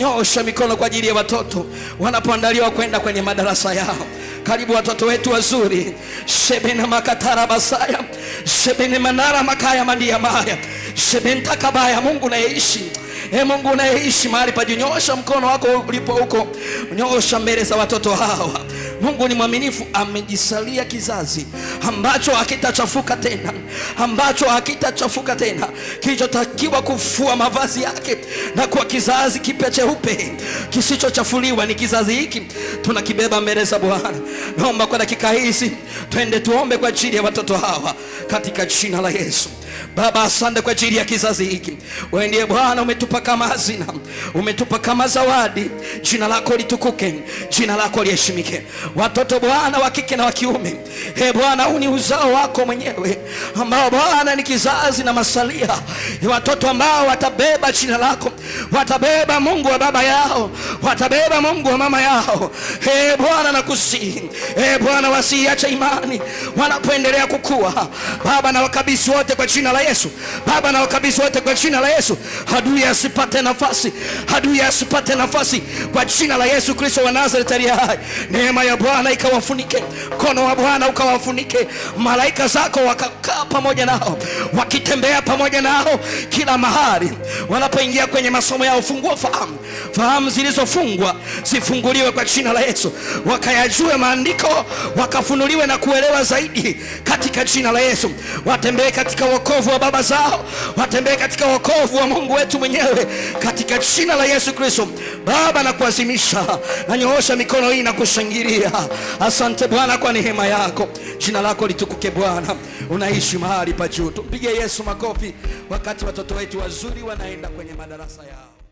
Nyoosha mikono kwa ajili ya watoto wanapoandaliwa kwenda kwenye madarasa yao. Karibu watoto wetu wazuri. Shebena makatara basaya, shebene manara makaya mandia maya, shebenta kabaya. Mungu unayeishi, Mungu unayeishi mahali pa juu, nyosha mkono wako ulipo huko, nyosha mbele za watoto hawa. Mungu ni mwaminifu, amejisalia kizazi ambacho hakitachafuka tena, ambacho hakitachafuka tena, kilichotakiwa kufua mavazi yake na kuwa kizazi kipya cheupe kisichochafuliwa. Ni kizazi hiki tunakibeba mbele za Bwana. Naomba kwa dakika hizi twende tuombe kwa ajili ya watoto hawa katika jina la Yesu. Baba, asante kwa ajili ya kizazi hiki. Wewe ndiye Bwana, umetupa kama hazina, umetupa kama zawadi. Jina lako litukuke, jina lako liheshimike. Watoto Bwana wa kike na wa kiume, Bwana huu ni uzao wako mwenyewe, ambao Bwana ni kizazi na masalia, watoto ambao watabeba jina lako, watabeba Mungu wa baba yao, watabeba Mungu wa mama yao. Bwana nakusihi, Bwana wasiache imani wanapoendelea kukua. Baba, na wakabisi wote kwa jina la Yesu. Baba, na wakabisi wote kwa jina la Yesu. Adui asipate nafasi, adui asipate nafasi kwa jina la Yesu Kristo wa Nazareti aliye hai. Neema ya Bwana ikawafunike, mkono wa Bwana ukawafunike, malaika zako wakakaa pamoja nao, wakitembea pamoja nao kila mahali wanapoingia kwenye masomo yao. Fungua fahamu, fahamu zilizofungwa zifunguliwe kwa jina la Yesu, wakayajue maandiko, wakafunuliwe na kuelewa zaidi katika jina la Yesu. Watembee katika wokovu wa baba zao, watembee katika wokovu wa Mungu wetu mwenyewe katika jina la Yesu Kristo. Baba, na kuazimisha na nyoosha mikono hii na kushangilia. Asante Bwana kwa neema yako, jina lako litukuke Bwana, unaishi mahali pa juu. Tumpige Yesu makofi wakati watoto wetu wazuri wanaenda kwenye madarasa yao.